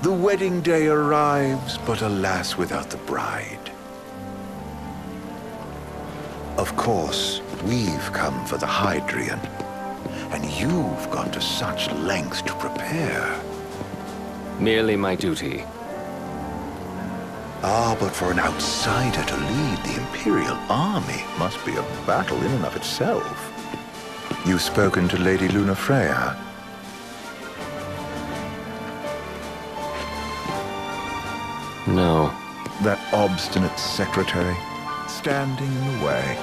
The wedding day arrives, but alas, without the bride. Of course, we've come for the Hydrian, and you've gone to such lengths to prepare. Merely my duty. Ah, but for an outsider to lead the Imperial army must be a battle in and of itself. You've spoken to Lady Lunafreya? No. That obstinate secretary, standing in the way,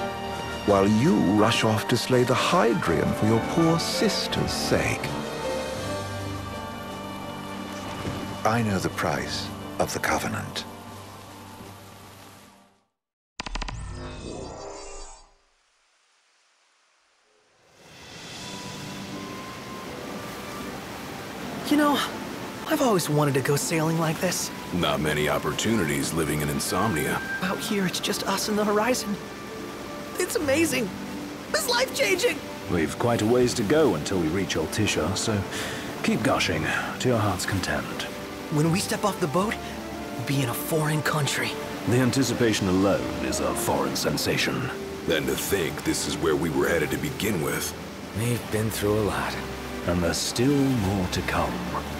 while you rush off to slay the Hydrian for your poor sister's sake. I know the price of the Covenant. You know, I've always wanted to go sailing like this. Not many opportunities living in Insomnia. Out here, it's just us and the horizon. It's amazing. It's life-changing. We've quite a ways to go until we reach Altissia, so keep gushing to your heart's content. When we step off the boat, we'll be in a foreign country. The anticipation alone is a foreign sensation. Then to think this is where we were headed to begin with. We've been through a lot. And there's still more to come.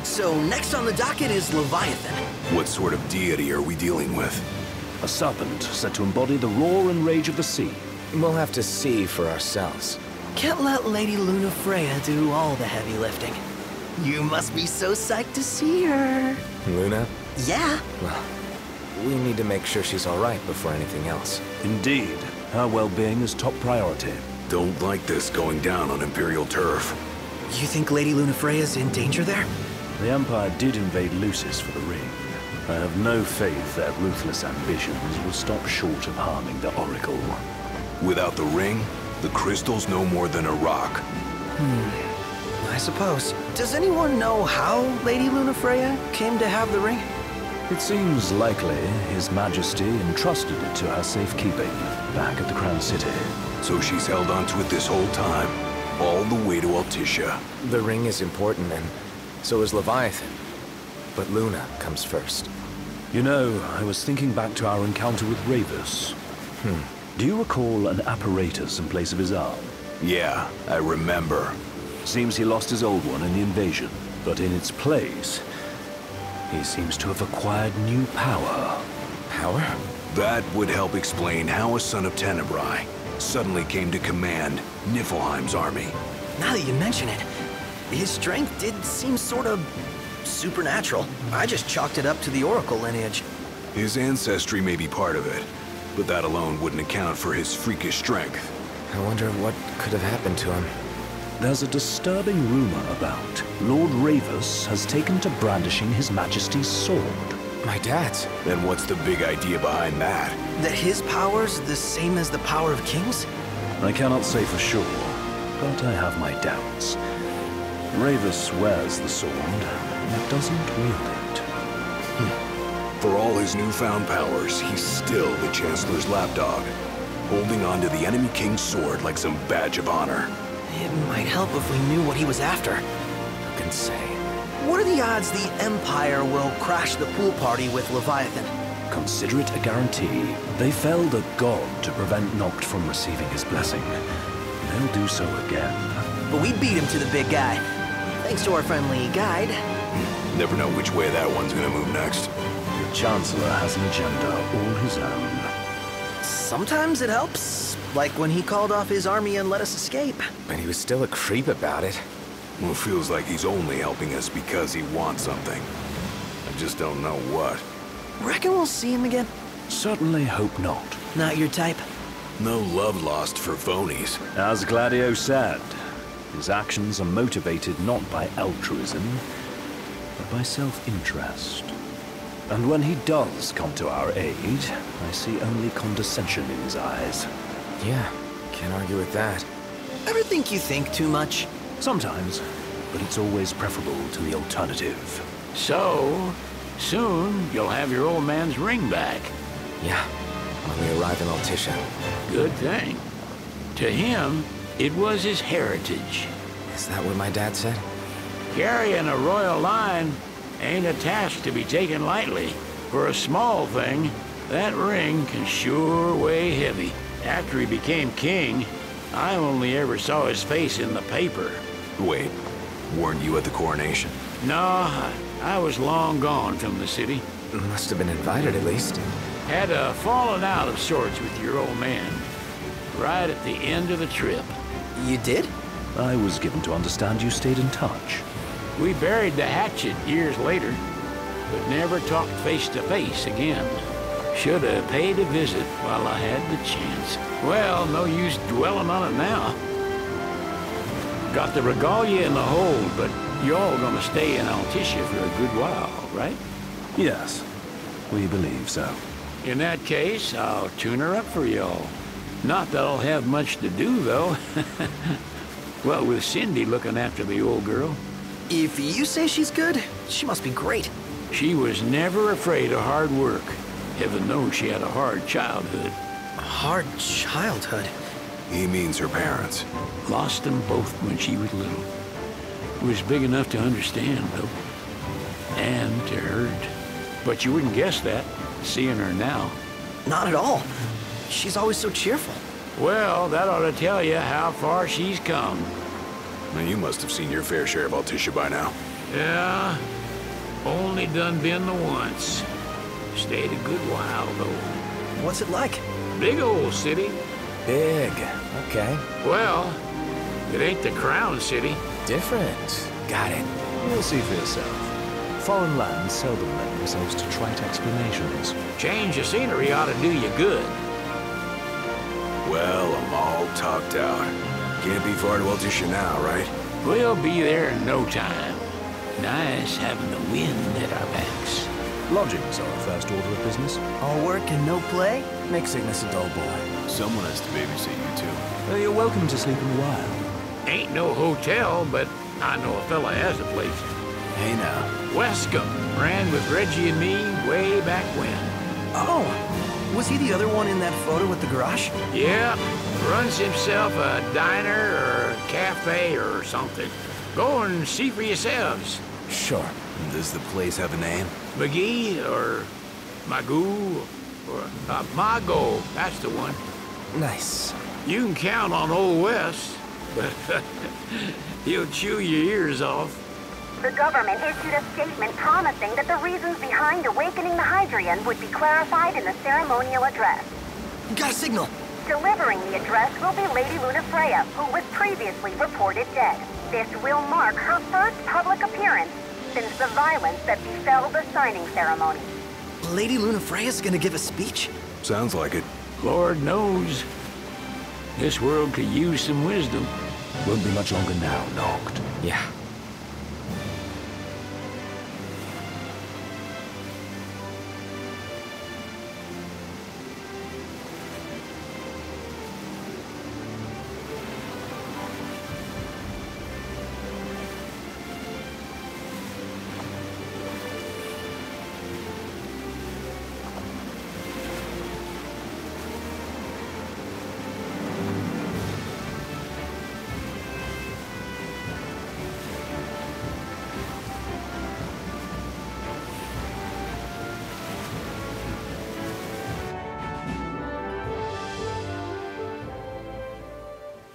So next on the docket is Leviathan. What sort of deity are we dealing with? A serpent said to embody the roar and rage of the sea. We'll have to see for ourselves. Can't let Lady Lunafreya do all the heavy lifting. You must be so psyched to see her. Luna? Yeah. Well, we need to make sure she's all right before anything else. Indeed. Her well-being is top priority. Don't like this going down on Imperial turf. You think Lady Lunafreya's in danger there? The Empire did invade Lucis for the ring. I have no faith their ruthless ambitions will stop short of harming the Oracle. Without the ring, the crystal's no more than a rock. I suppose. Does anyone know how Lady Lunafreya came to have the ring? It seems likely His Majesty entrusted it to her safekeeping back at the Crown City. So she's held onto it this whole time, all the way to Altissia. The ring is important, and so is Leviathan. But Luna comes first. You know, I was thinking back to our encounter with Ravus. Do you recall an apparatus in place of his arm? Yeah, I remember. Seems he lost his old one in the invasion, but in its place, he seems to have acquired new power. Power? That would help explain how a son of Tenebrae suddenly came to command Niflheim's army. Now that you mention it, his strength did seem sort of supernatural. I just chalked it up to the Oracle lineage. His ancestry may be part of it, but that alone wouldn't account for his freakish strength. I wonder what could have happened to him. There's a disturbing rumor about Lord Ravus has taken to brandishing His Majesty's sword. My dad's. Then what's the big idea behind that? That his power's the same as the power of kings? I cannot say for sure, but I have my doubts. Ravus wears the sword, but doesn't wield it. For all his newfound powers, he's still the Chancellor's lapdog, holding on to the enemy king's sword like some badge of honor. It might help if we knew what he was after. Who can say? What are the odds the Empire will crash the pool party with Leviathan? Consider it a guarantee. They felled a god to prevent Noct from receiving his blessing. They'll do so again. But we beat him to the big guy. Thanks to our friendly guide. Never know which way that one's gonna move next. The Chancellor has an agenda all his own. Sometimes it helps. Like when he called off his army and let us escape. But he was still a creep about it. Well, it feels like he's only helping us because he wants something. I just don't know what. Reckon we'll see him again? Certainly hope not. Not your type? No love lost for phonies. As Gladio said, his actions are motivated not by altruism, but by self-interest. And when he does come to our aid, I see only condescension in his eyes. Yeah, can't argue with that. Ever think you think too much? Sometimes, but it's always preferable to the alternative. So, soon you'll have your old man's ring back. Yeah, when we arrive in Altissia. Good thing. To him, it was his heritage. Is that what my dad said? Carrying a royal line ain't a task to be taken lightly. For a small thing, that ring can sure weigh heavy. After he became king, I only ever saw his face in the paper. Wait, weren't you at the coronation? No, I was long gone from the city. Must have been invited at least. Had a falling out of sorts with your old man. Right at the end of the trip. You did? I was given to understand you stayed in touch. We buried the hatchet years later, but never talked face to face again. Should have paid a visit while I had the chance. Well, no use dwelling on it now. Got the regalia in the hold, but y'all gonna stay in Altissia for a good while, right? Yes, we believe so. In that case, I'll tune her up for y'all. Not that I'll have much to do, though. Well, with Cindy looking after the old girl. If you say she's good, she must be great. She was never afraid of hard work. Heaven knows she had a hard childhood. A hard childhood. He means her parents. Lost them both when she was little. Was big enough to understand, though. And to hurt. But you wouldn't guess that, seeing her now. Not at all. She's always so cheerful. Well, that ought to tell you how far she's come. Now, you must have seen your fair share of Altissia by now. Yeah, only done been the once. Stayed a good while, though. What's it like? Big old city. Big. Okay. Well, it ain't the crown city. Different. Got it. You'll see for yourself. Foreign lands seldom lend themselves to trite explanations. Change of scenery ought to do you good. Well, I'm all talked out. Can't be far to Altissia now, right? We'll be there in no time. Nice having the wind at our backs. Lodgings are a first order of business. All work and no play? Make sickness a dull boy. Someone has to babysit you, too. You're welcome to sleep in the wild. Ain't no hotel, but I know a fella has a place. Hey, now. Wescombe ran with Reggie and me way back when. Oh, was he the other one in that photo with the garage? Yeah, runs himself a diner or a cafe or something. Go and see for yourselves. Sure. Does the place have a name? McGee or Magoo or Mago, that's the one. Nice. You can count on Old Wes, but he'll chew your ears off. The government issued a statement promising that the reasons behind awakening the Hydrian would be clarified in the ceremonial address. Got a signal. Delivering the address will be Lady Lunafreya, who was previously reported dead. This will mark her first public appearance since the violence that befell the signing ceremony. Lady Lunafreya's gonna give a speech? Sounds like it. Lord knows, this world could use some wisdom. Won't be much longer now, Noct. Yeah.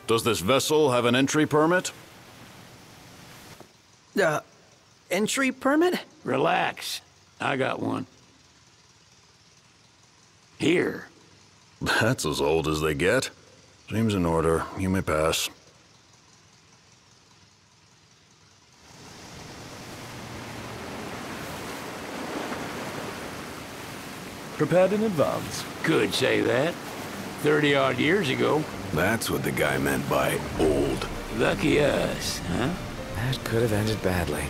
Does this vessel have an entry permit? Entry permit? Relax, I got one. Here. That's as old as they get. Seems in order. You may pass. Prepared in advance. Could say that. 30-odd years ago. That's what the guy meant by old. Lucky us, huh? That could have ended badly.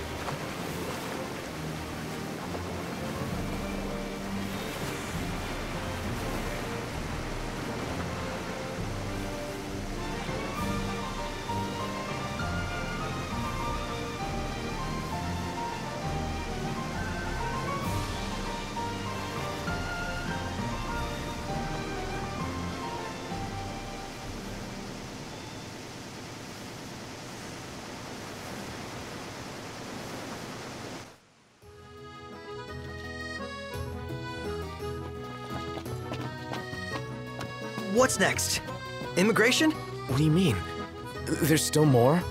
what's next? Immigration? What do you mean? There's still more?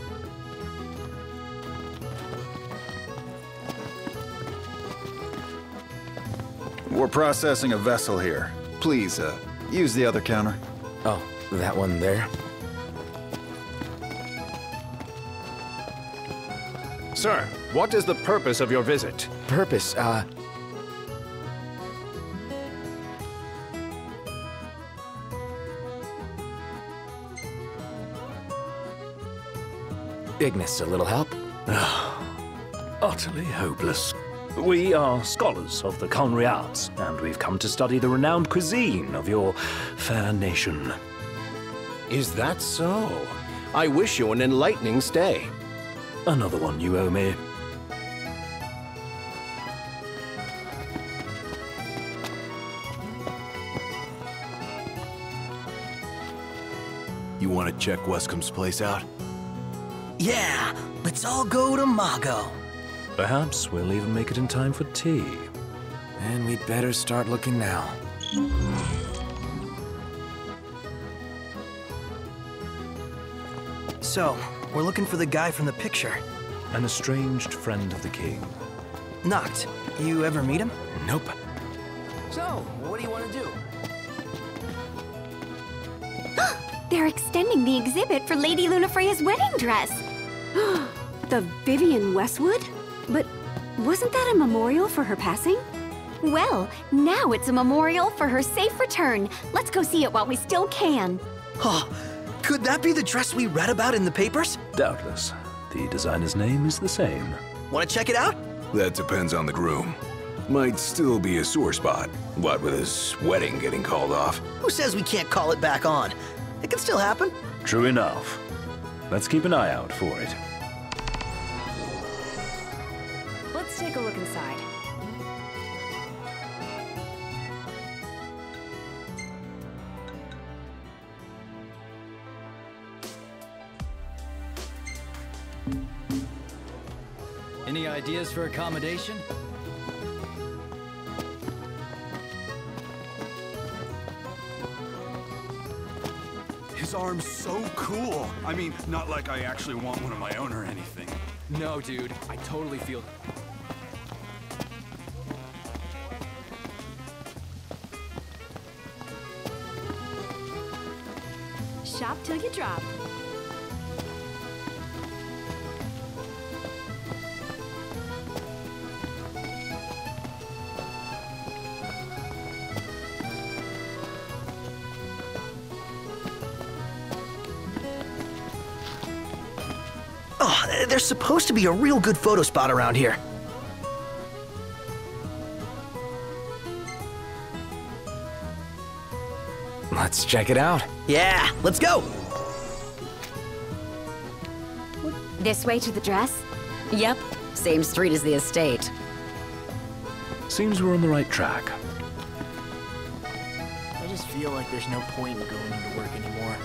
We're processing a vessel here. Please, use the other counter. Oh, that one there? Sir, what is the purpose of your visit? Purpose, Ignis, a little help? Utterly hopeless. We are scholars of the culinary arts, and we've come to study the renowned cuisine of your fair nation. Is that so? I wish you an enlightening stay. Another one you owe me. You want to check Wescomb's place out? Yeah, let's all go to Mago. Perhaps we'll even make it in time for tea. And we'd better start looking now. So, we're looking for the guy from the picture. An estranged friend of the king. Noct, you ever meet him? Nope. So, what do you want to do? They're extending the exhibit for Lady Lunafreya's wedding dress. The Vivian Westwood? But wasn't that a memorial for her passing? Well, now it's a memorial for her safe return. Let's go see it while we still can. Oh, could that be the dress we read about in the papers? Doubtless. The designer's name is the same. Want to check it out? That depends on the groom. Might still be a sore spot. What with his wedding getting called off? Who says we can't call it back on? It can still happen. True enough. Let's keep an eye out for it. Let's take a look inside. Any ideas for accommodation? His arm's so cool. I mean, not like I actually want one of my own or anything. No, dude. I totally feel... Shop till you drop. Oh, there's supposed to be a real good photo spot around here. Let's check it out. Yeah, let's go. This way to the dress? Yep, same street as the estate. Seems we're on the right track. I just feel like there's no point in going into work anymore.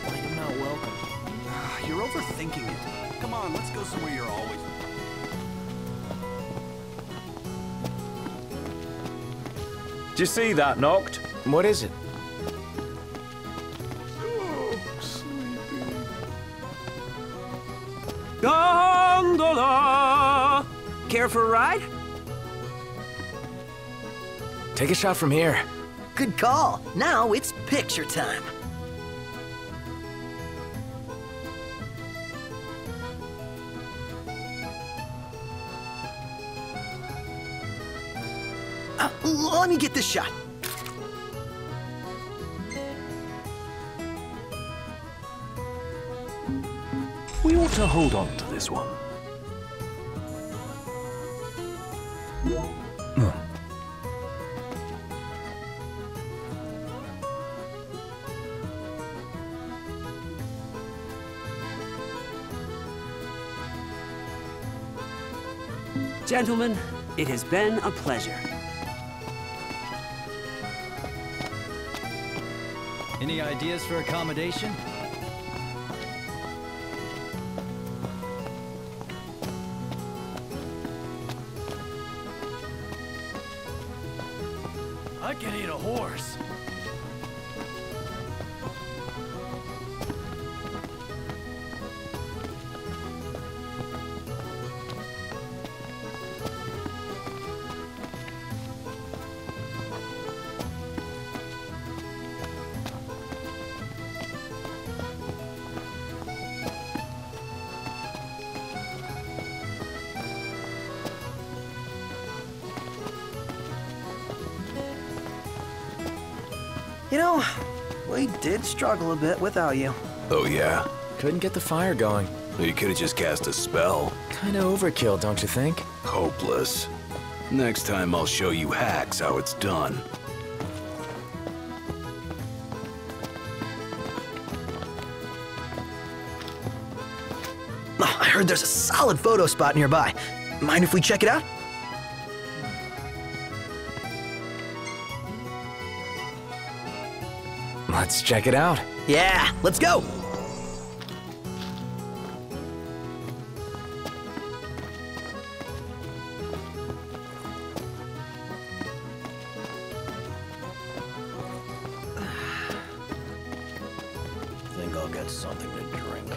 Like I'm not welcome. You're overthinking it. Come on, let's go somewhere you're always... Did you see that, Noct? What is it? Gondola! Care for a ride? Take a shot from here. Good call. Now it's picture time. Let me get this shot. We ought to hold on to this one. Gentlemen, it has been a pleasure. Any ideas for accommodation? I can eat a horse. You know, we did struggle a bit without you. Oh yeah? Couldn't get the fire going. You could've just cast a spell. Kinda overkill, don't you think? Hopeless. Next time I'll show you hacks how it's done. Oh, I heard there's a solid photo spot nearby. Mind if we check it out? Let's check it out. Yeah, let's go! Think I'll get something to drink.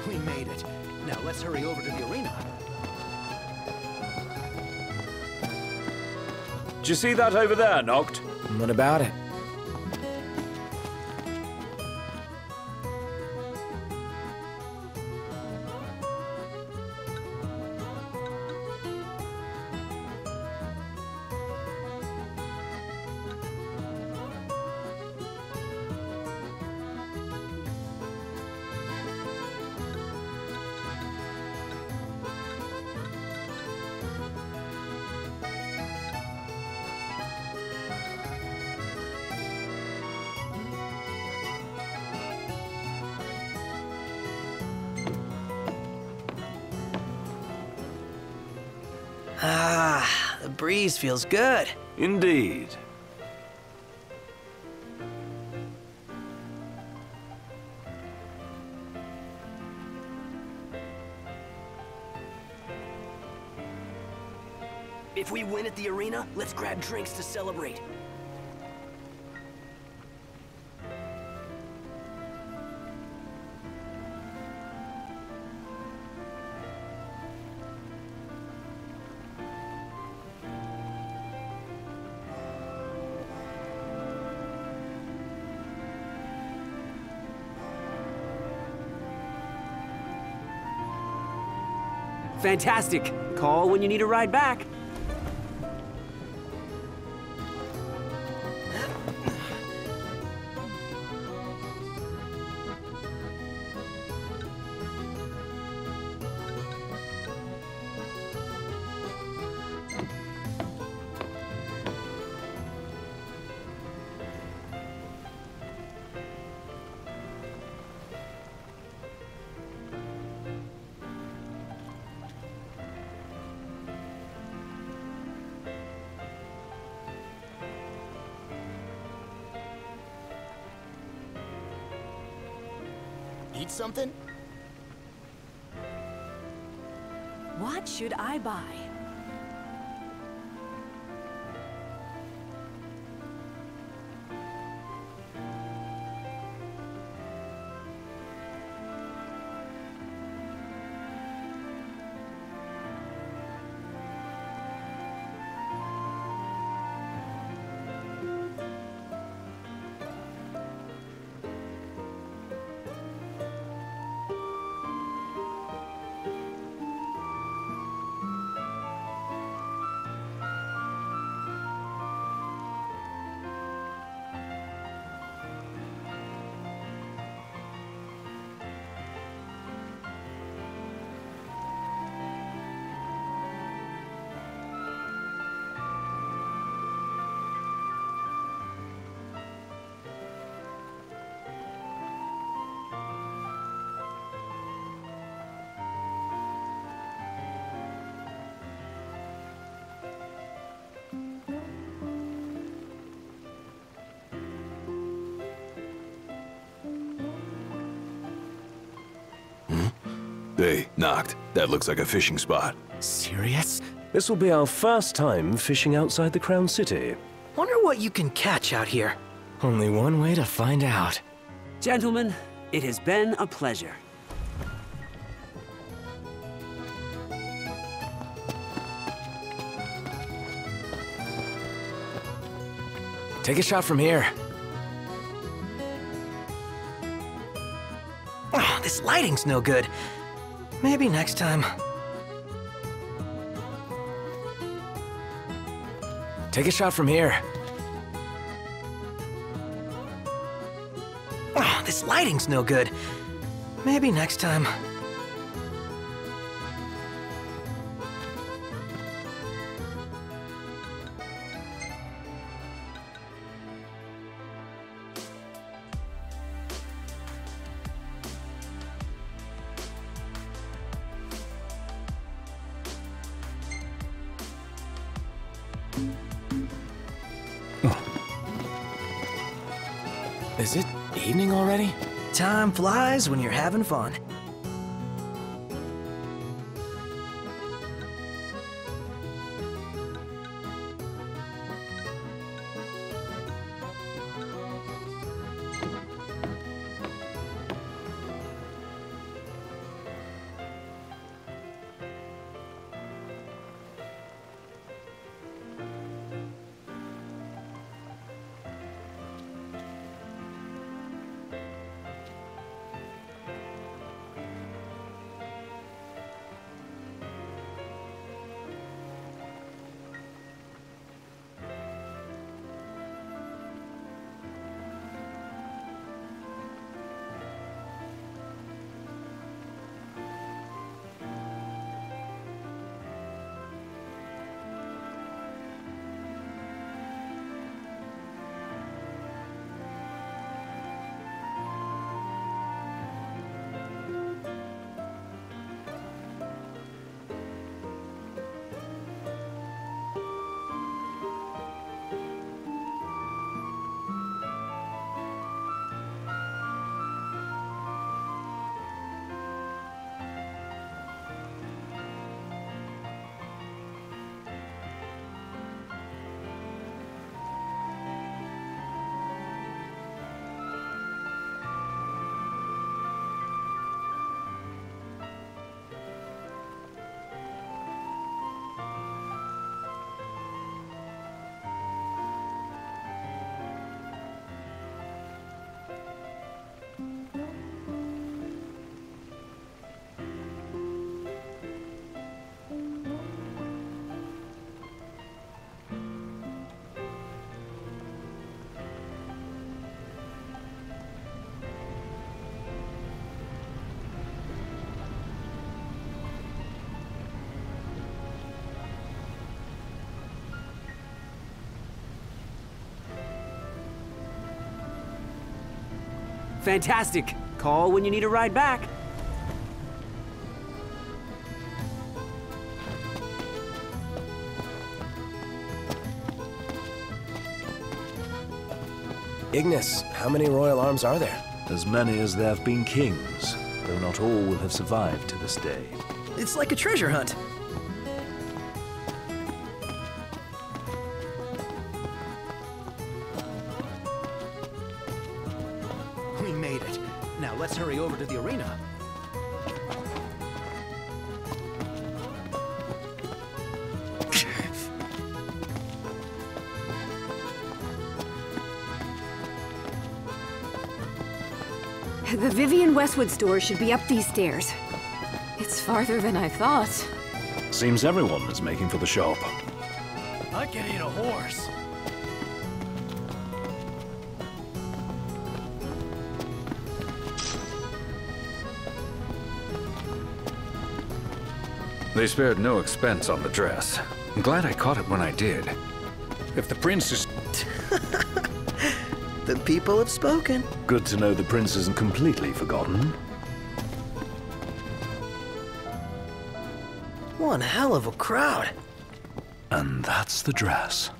We made it. Now let's hurry over to the arena. Did you see that over there, Noct? What about it? Ah, the breeze feels good. Indeed. If we win at the arena, let's grab drinks to celebrate. Fantastic. Call when you need a ride back. Need something? What should I buy? Hey, Noct. That looks like a fishing spot. Serious? This will be our first time fishing outside the Crown City. Wonder what you can catch out here. Only one way to find out. Gentlemen, it has been a pleasure. Take a shot from here. Oh, this lighting's no good. Maybe next time. Take a shot from here. Oh, this lighting's no good. Maybe next time. Is it evening already? Time flies when you're having fun. Fantastic. Call when you need a ride back. Ignis, how many royal arms are there? As many as there have been kings, though not all will have survived to this day. It's like a treasure hunt. We made it. Now let's hurry over to the arena. The Vivian Westwood store should be up these stairs. It's farther than I thought. Seems everyone is making for the shop. I can eat a horse. They spared no expense on the dress. I'm glad I caught it when I did. If the prince is... The people have spoken. Good to know the prince isn't completely forgotten. One hell of a crowd. And that's the dress.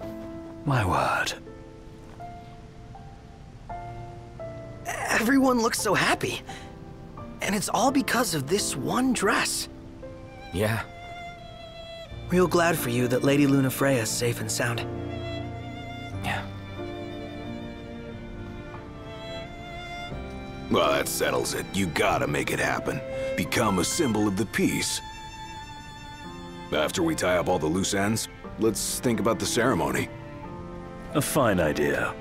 My word. Everyone looks so happy. And it's all because of this one dress. Yeah. Real glad for you that Lady Lunafreya's safe and sound. Yeah. Well, that settles it. You gotta make it happen. Become a symbol of the peace. After we tie up all the loose ends, let's think about the ceremony. A fine idea.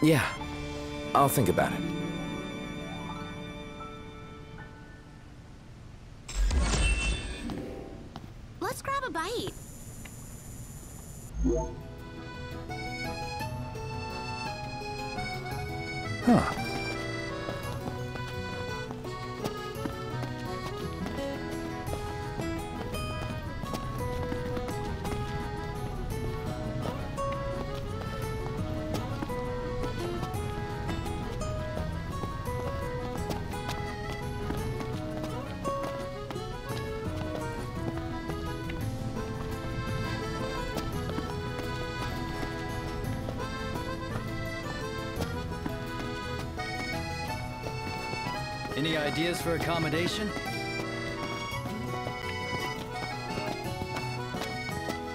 Yeah. I'll think about it. bite. Huh. Any ideas for accommodation?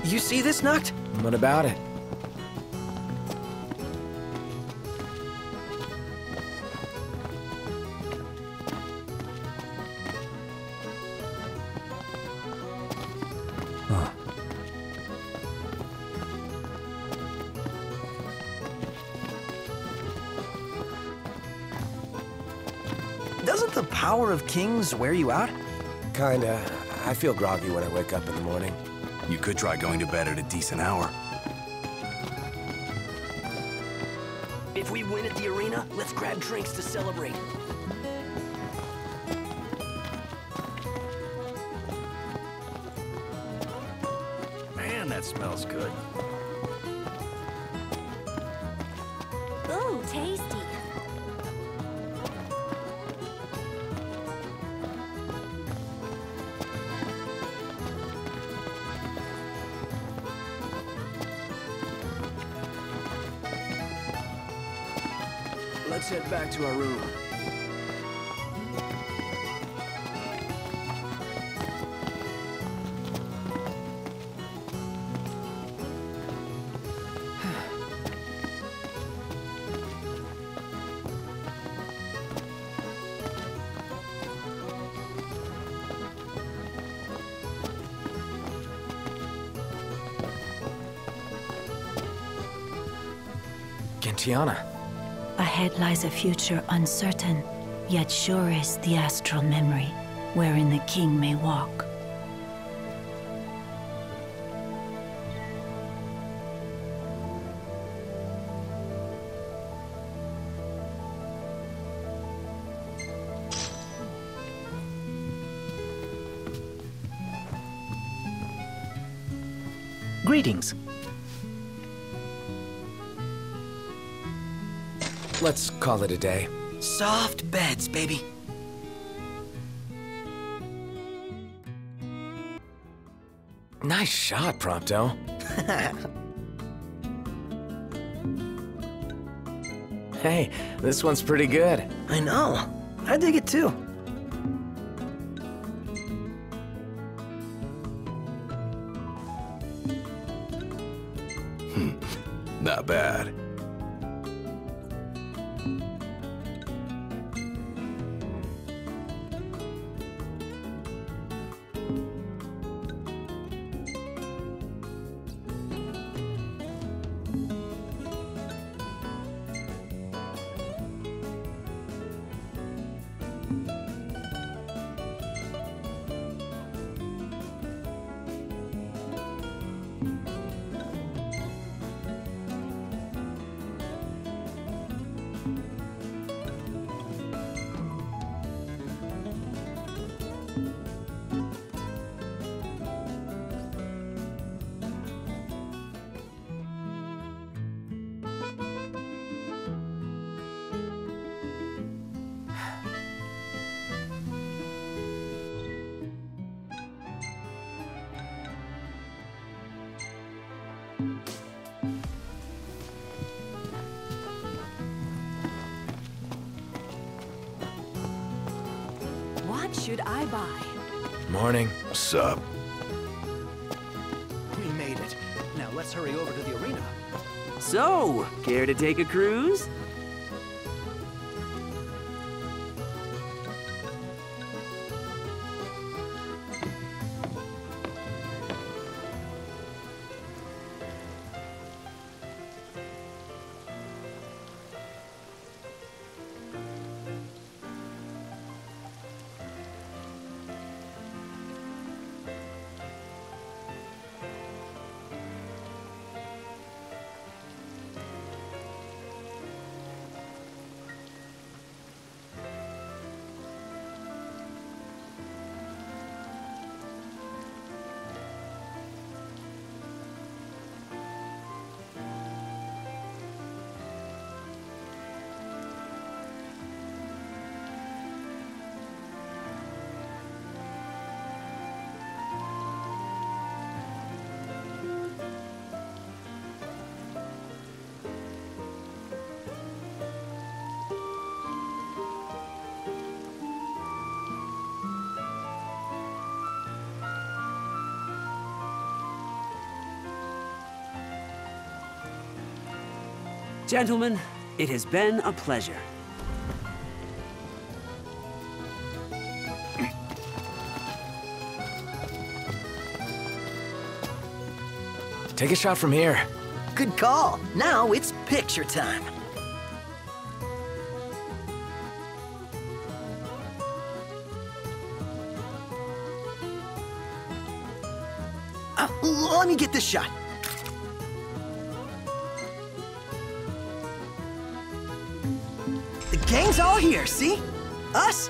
You see this, Noct? What about it? Doesn't the power of kings wear you out? Kinda. I feel groggy when I wake up in the morning. You could try going to bed at a decent hour. If we win at the arena, let's grab drinks to celebrate. Man, that smells good. Ooh, tasty. Let's head back to our room. Gentiana. Ahead lies a future uncertain, yet sure is the astral memory, wherein the king may walk. Greetings. Let's call it a day. Soft beds, baby. Nice shot, Prompto. Hey, this one's pretty good. I know. I dig it too. Not bad. What should I buy? Morning. What's up? We made it. Now let's hurry over to the arena. So, care to take a cruise? Gentlemen, it has been a pleasure. Take a shot from here. Good call. Now it's picture time. Let me get this shot. The gang's all here, see? Us?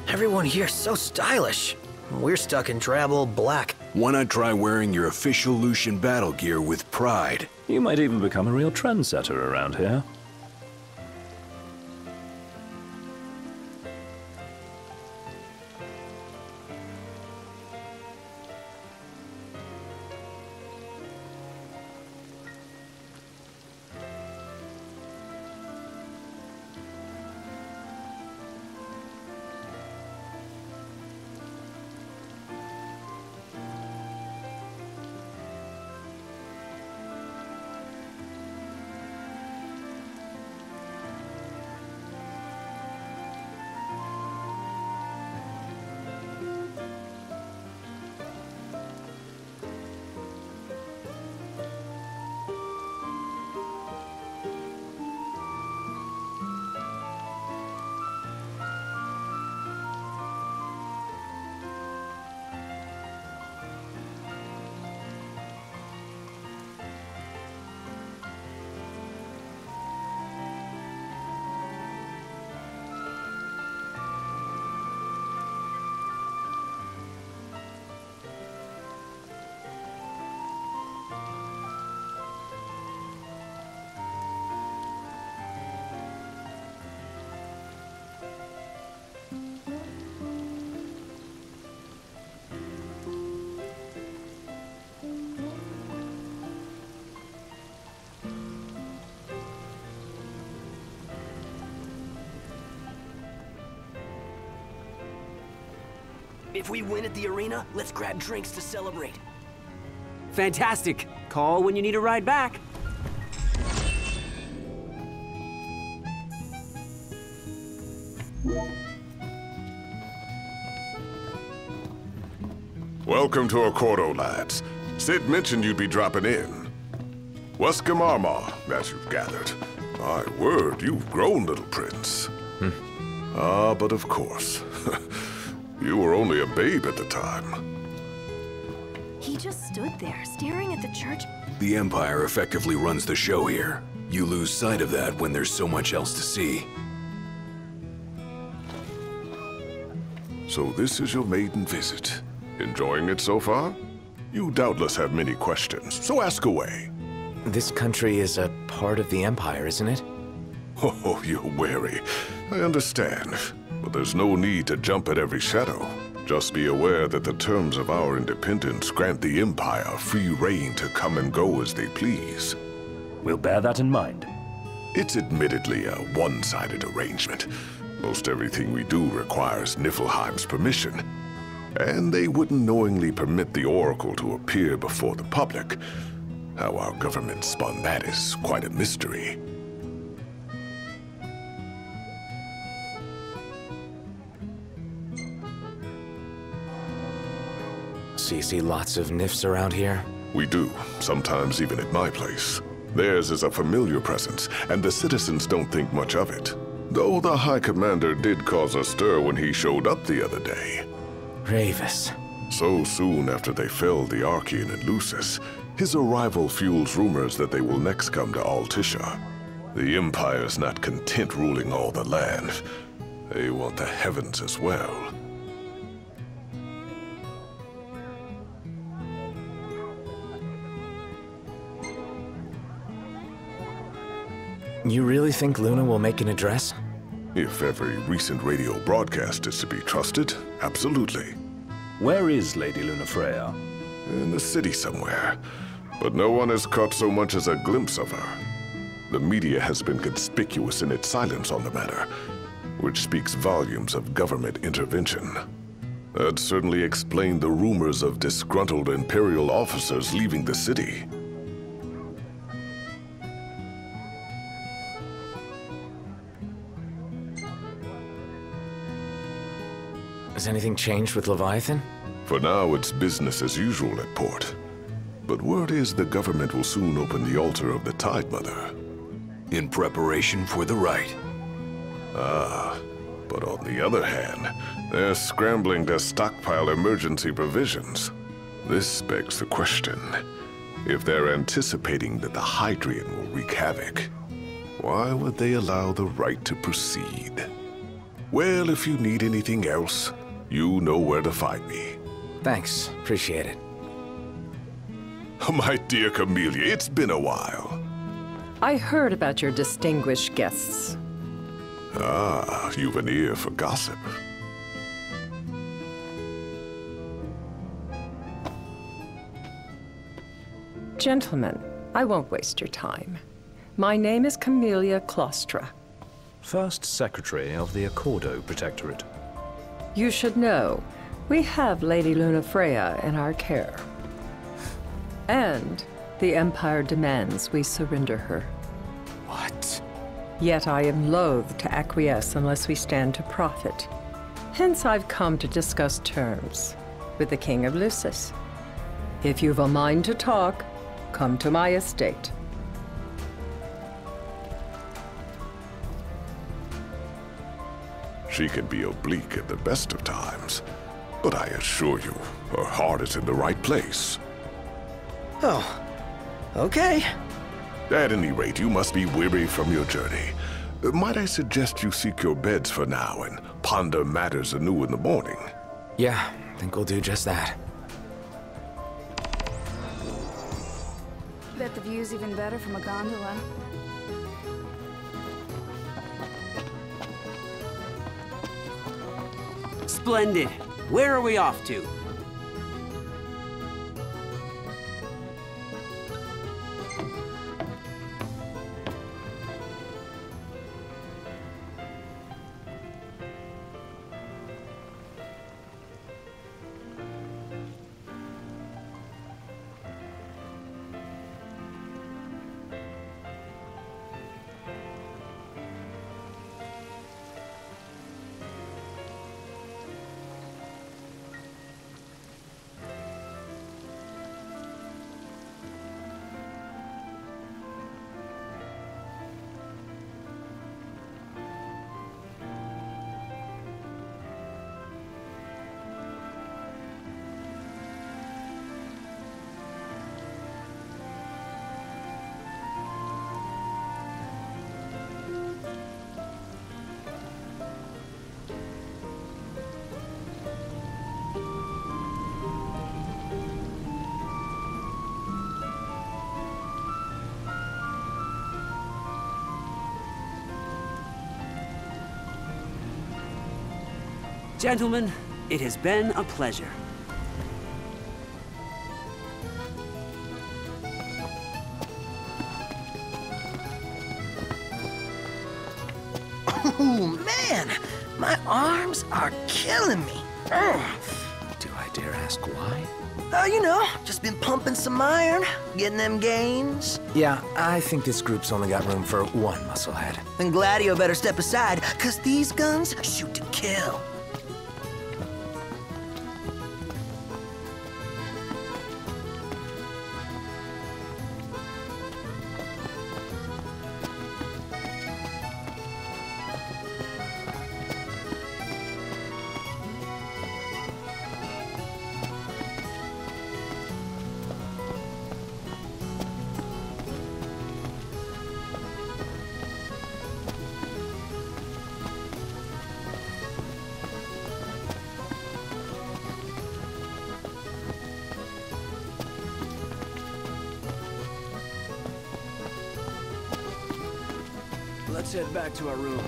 Everyone here's so stylish. We're stuck in drab old black. Why not try wearing your official Lucian battle gear with pride? You might even become a real trendsetter around here. If we win at the arena, let's grab drinks to celebrate. Fantastic. Call when you need a ride back. Welcome to Accordo, lads. Sid mentioned you'd be dropping in. Weskamarma, as you've gathered. My word, you've grown, little prince. Ah, but of course. You were only a babe at the time. He just stood there, staring at the church. The Empire effectively runs the show here. You lose sight of that when there's so much else to see. So this is your maiden visit. Enjoying it so far? You doubtless have many questions, so ask away. This country is a part of the Empire, isn't it? Oh, you're wary. I understand. But there's no need to jump at every shadow. Just be aware that the terms of our independence grant the Empire free reign to come and go as they please. We'll bear that in mind. It's admittedly a one-sided arrangement. Most everything we do requires Niflheim's permission. And they wouldn't knowingly permit the Oracle to appear before the public. How our government spun that is quite a mystery. So you see lots of Nifs around here? We do, sometimes even at my place. Theirs is a familiar presence, and the citizens don't think much of it. Though the High Commander did cause a stir when he showed up the other day. Ravis. So soon after they felled the Archean and Lucis, his arrival fuels rumors that they will next come to Altisha. The Empire's not content ruling all the land. They want the heavens as well. You really think Luna will make an address? If every recent radio broadcast is to be trusted, absolutely. Where is Lady Lunafreya? In the city somewhere. But no one has caught so much as a glimpse of her. The media has been conspicuous in its silence on the matter, which speaks volumes of government intervention. That certainly explained the rumors of disgruntled Imperial officers leaving the city. Has anything changed with Leviathan? For now, it's business as usual at port. But word is the government will soon open the altar of the Tide Mother. In preparation for the rite. Ah, but on the other hand, they're scrambling to stockpile emergency provisions. This begs the question. If they're anticipating that the Hydrian will wreak havoc, why would they allow the rite to proceed? Well, if you need anything else, you know where to find me. Thanks. Appreciate it. My dear Camellia, it's been a while. I heard about your distinguished guests. Ah, you've an ear for gossip. Gentlemen, I won't waste your time. My name is Camellia Claustra. First Secretary of the Accordo Protectorate. You should know, we have Lady Lunafreya in our care. And the Empire demands we surrender her. What? Yet I am loath to acquiesce unless we stand to profit. Hence I've come to discuss terms with the King of Lucis. If you've a mind to talk, come to my estate. She can be oblique at the best of times, but I assure you, her heart is in the right place. Oh, okay. At any rate, you must be weary from your journey. Might I suggest you seek your beds for now and ponder matters anew in the morning? Yeah, I think we'll do just that. Bet the view's even better from a gondola. Splendid. Where are we off to? Gentlemen, it has been a pleasure. Oh, man! My arms are killing me. Do I dare ask why? You know, just been pumping some iron, getting them gains. Yeah, I think this group's only got room for one musclehead. Then Gladio better step aside, 'cause these guns shoot to kill. Let's head back to our room.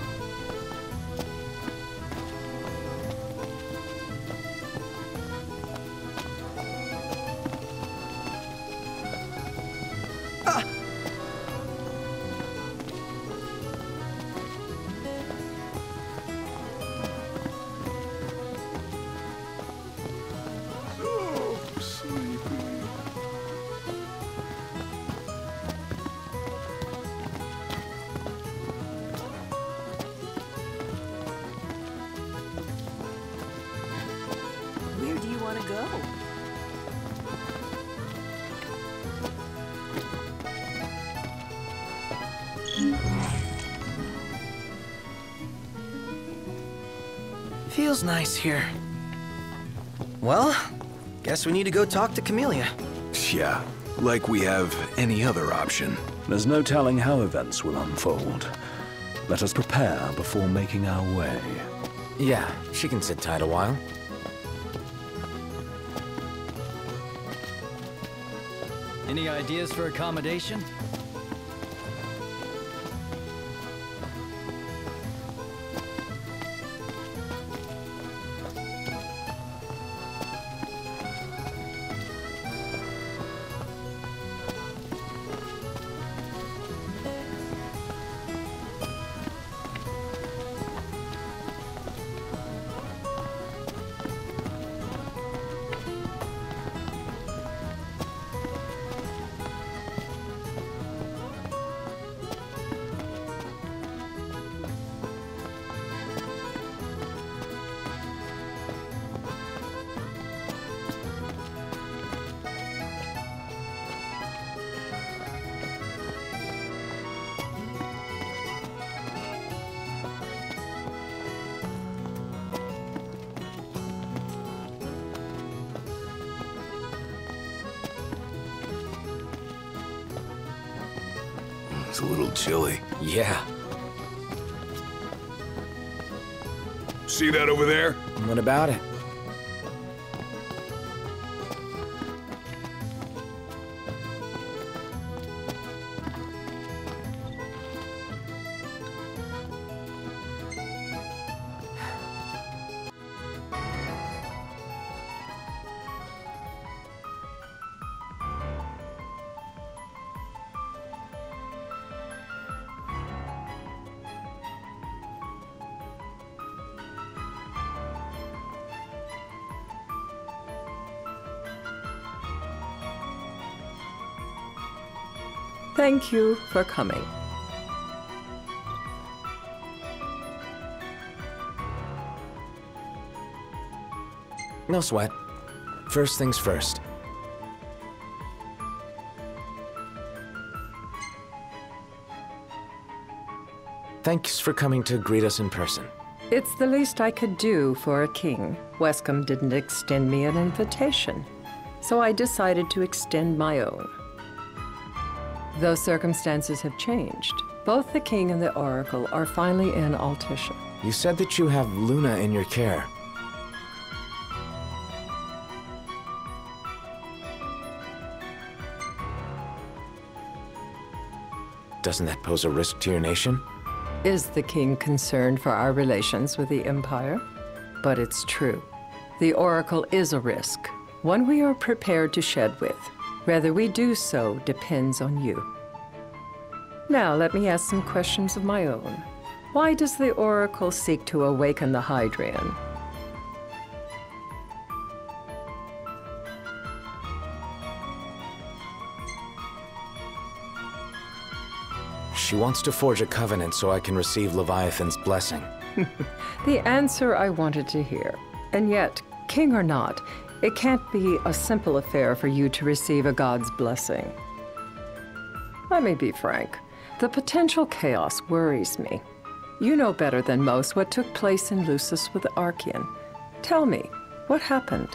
go. Feels nice here. Well, guess we need to go talk to Camellia. Yeah, like we have any other option. There's no telling how events will unfold. Let us prepare before making our way. Yeah, she can sit tight a while. Any ideas for accommodation? It's a little chilly. Yeah. See that over there? What about it? Thank you for coming. No sweat. First things first. Thanks for coming to greet us in person. It's the least I could do for a king. Wescom didn't extend me an invitation, so I decided to extend my own. Though circumstances have changed, both the king and the oracle are finally in Altissia. You said that you have Luna in your care. Doesn't that pose a risk to your nation? Is the king concerned for our relations with the Empire? But it's true. The oracle is a risk, one we are prepared to shed with. Whether we do so depends on you. Now, let me ask some questions of my own. Why does the oracle seek to awaken the Hydrian? She wants to forge a covenant so I can receive Leviathan's blessing. The answer I wanted to hear. And yet, king or not, it can't be a simple affair for you to receive a god's blessing. Let me be frank. The potential chaos worries me. You know better than most what took place in Lucis with Archean. Tell me, what happened?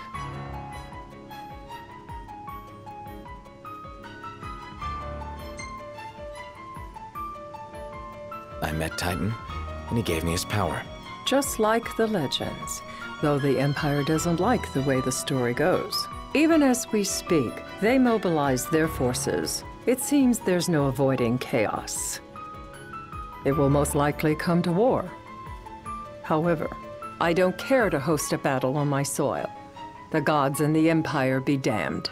I met Titan, and he gave me his power. Just like the legends, though the Empire doesn't like the way the story goes. Even as we speak, they mobilize their forces. It seems there's no avoiding chaos. It will most likely come to war. However, I don't care to host a battle on my soil. The gods and the Empire be damned.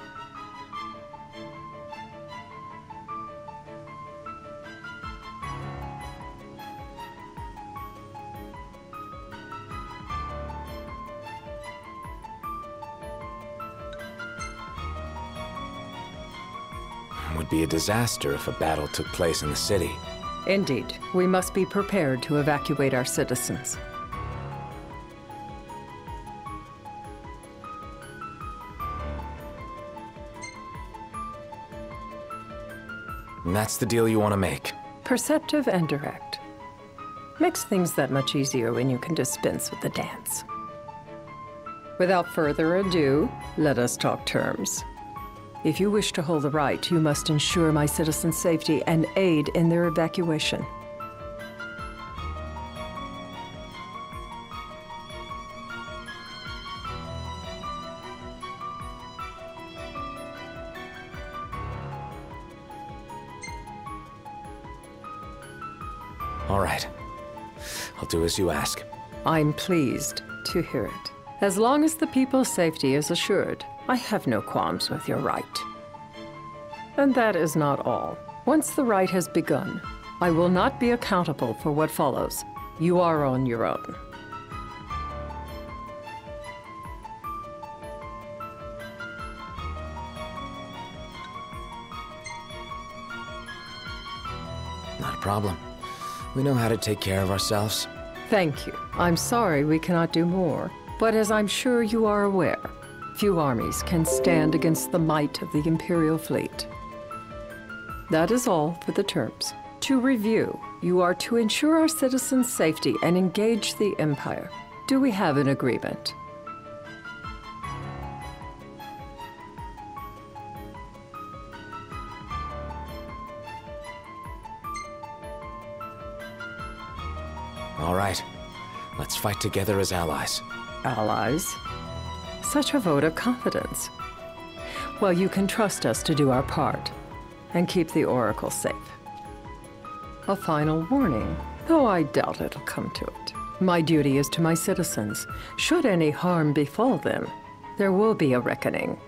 Would be a disaster if a battle took place in the city. Indeed, we must be prepared to evacuate our citizens. And that's the deal you want to make? Perceptive and direct. Makes things that much easier when you can dispense with the dance. Without further ado, let us talk terms. If you wish to hold the right, you must ensure my citizens' safety and aid in their evacuation. All right. I'll do as you ask. I'm pleased to hear it. As long as the people's safety is assured, I have no qualms with your right. And that is not all. Once the rite has begun, I will not be accountable for what follows. You are on your own. Not a problem. We know how to take care of ourselves. Thank you. I'm sorry we cannot do more, but as I'm sure you are aware, few armies can stand against the might of the Imperial fleet. That is all for the terms. To review, you are to ensure our citizens' safety and engage the Empire. Do we have an agreement? All right. Let's fight together as allies. Allies? Such a vote of confidence. Well, you can trust us to do our part and keep the Oracle safe. A final warning, though I doubt it'll come to it. My duty is to my citizens. Should any harm befall them, there will be a reckoning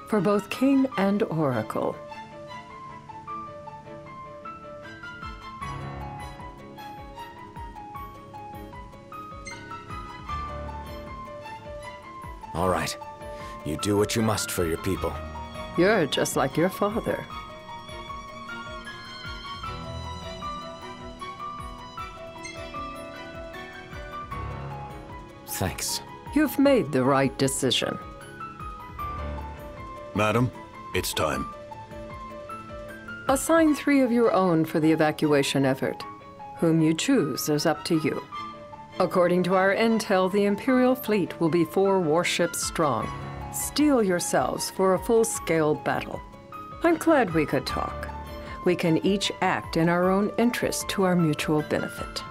for both King and Oracle. All right. You do what you must for your people. You're just like your father. Thanks. You've made the right decision. Madam, it's time. Assign 3 of your own for the evacuation effort. Whom you choose is up to you. According to our intel, the Imperial fleet will be 4 warships strong. Steel yourselves for a full-scale battle. I'm glad we could talk. We can each act in our own interest to our mutual benefit.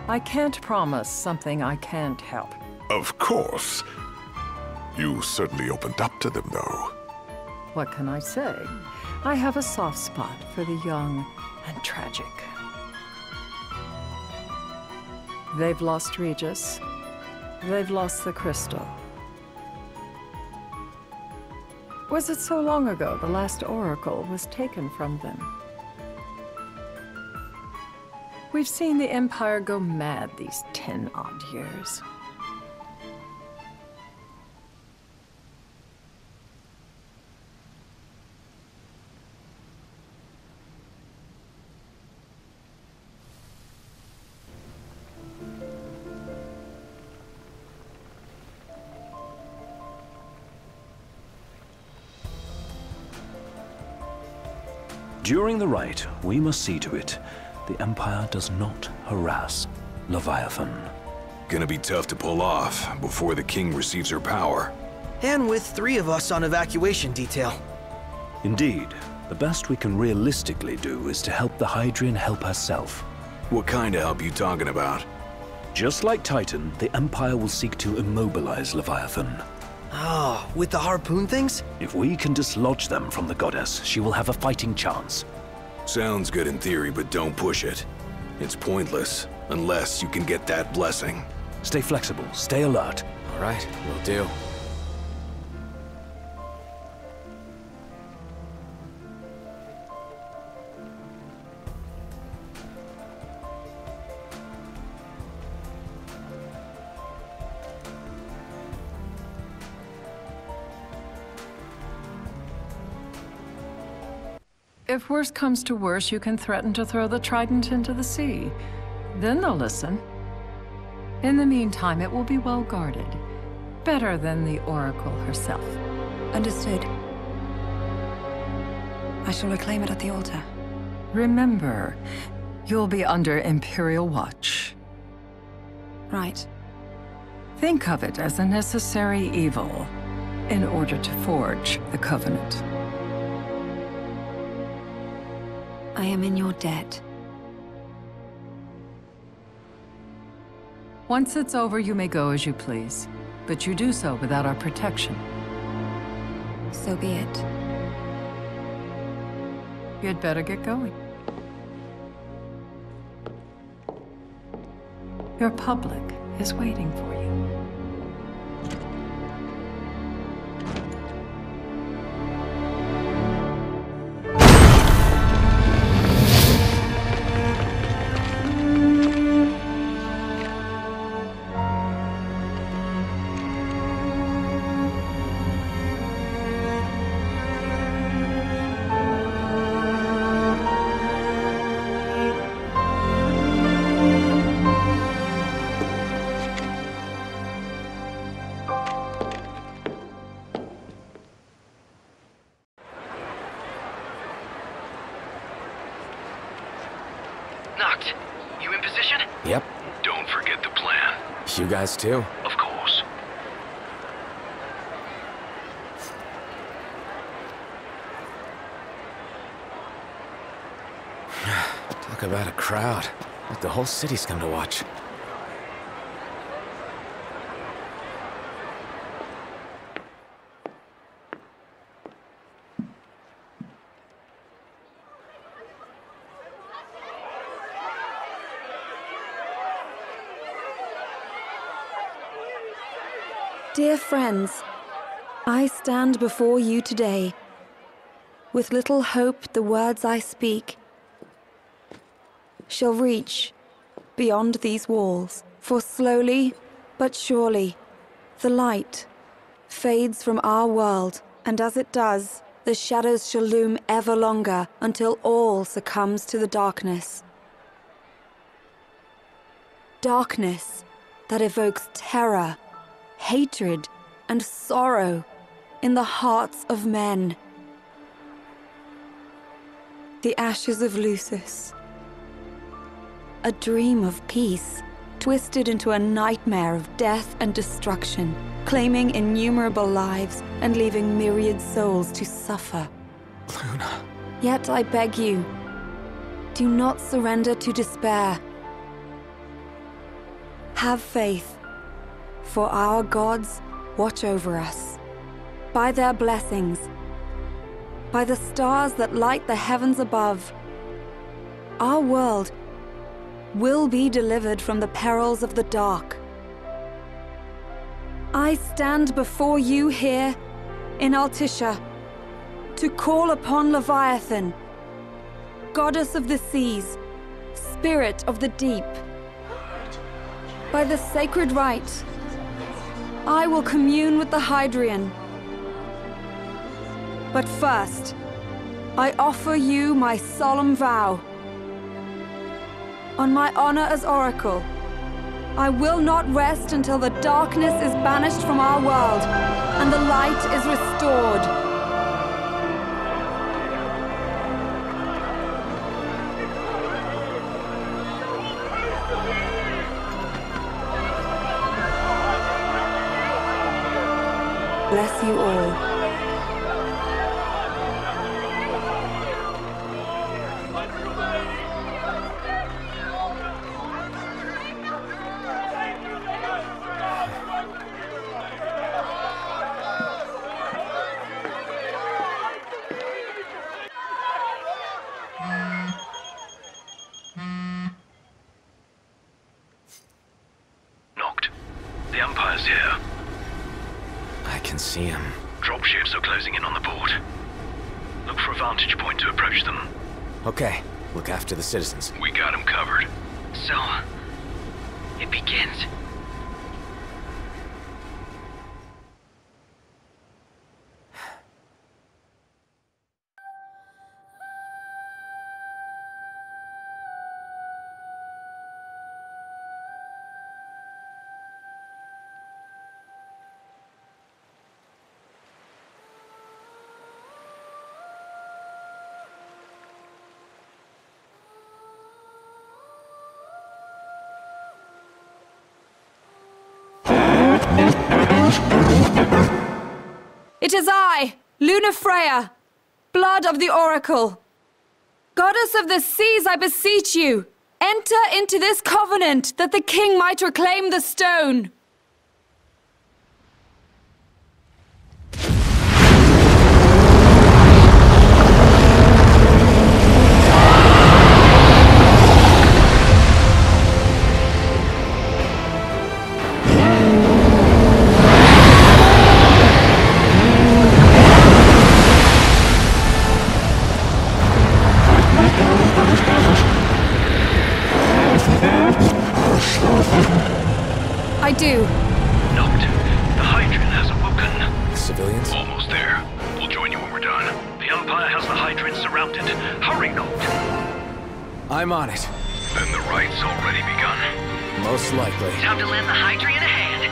I can't promise something I can't help. Of course. You certainly opened up to them, though. What can I say? I have a soft spot for the young and tragic. They've lost Regis. They've lost the crystal. Was it so long ago the last oracle was taken from them? We've seen the Empire go mad these 10-odd years. During the rite, we must see to it the Empire does not harass Leviathan. Gonna be tough to pull off before the king receives her power. And with 3 of us on evacuation detail. Indeed, the best we can realistically do is to help the Hydrian help herself. What kind of help you talking about? Just like Titan, the Empire will seek to immobilize Leviathan. Oh, with the harpoon things? If we can dislodge them from the goddess, she will have a fighting chance. Sounds good in theory, but don't push it. It's pointless, unless you can get that blessing. Stay flexible, stay alert. All right, will do. If worse comes to worse, you can threaten to throw the trident into the sea. Then they'll listen. In the meantime, it will be well guarded. Better than the Oracle herself. Understood. I shall reclaim it at the altar. Remember, you'll be under Imperial watch. Right. Think of it as a necessary evil in order to forge the Covenant. I am in your debt. Once it's over, you may go as you please, but you do so without our protection. So be it. You'd better get going. Your public is waiting for you. Knocked. You in position? Yep. Don't forget the plan. You guys too? Of course. Talk about a crowd. Like the whole city's come to watch. Dear friends, I stand before you today. With little hope the words I speak shall reach beyond these walls. For slowly but surely, the light fades from our world, and as it does, the shadows shall loom ever longer until all succumbs to the darkness. Darkness that evokes terror, hatred, and sorrow in the hearts of men. The ashes of Lucis. A dream of peace, twisted into a nightmare of death and destruction, claiming innumerable lives and leaving myriad souls to suffer. Luna. Yet I beg you, do not surrender to despair. Have faith, for our gods watch over us. By their blessings, by the stars that light the heavens above, our world will be delivered from the perils of the dark. I stand before you here in Altissia to call upon Leviathan, goddess of the seas, spirit of the deep. By the sacred rite, I will commune with the Hydrian. But first, I offer you my solemn vow. On my honor as Oracle, I will not rest until the darkness is banished from our world and the light is restored. Bless you all. Knocked. The Empire's here. I can see him. Dropships are closing in on the port. Look for a vantage point to approach them. Okay, look after the citizens. We got them covered. So, it begins. It is I, Lunafreya, blood of the Oracle. Goddess of the seas, I beseech you, enter into this covenant that the king might reclaim the stone. I do. Noct. The Hydrian has awoken. Civilians? Almost there. We'll join you when we're done. The Empire has the Hydrian surrounded. Hurry, Noct. I'm on it. Then the right's already begun. Most likely. Time to lend the Hydrian a hand.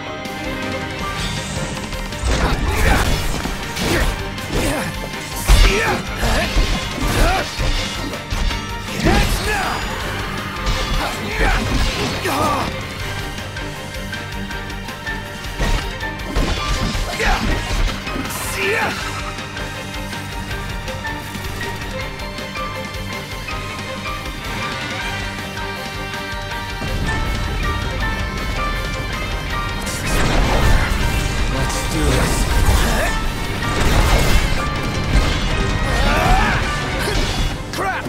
Let's do this. Crap!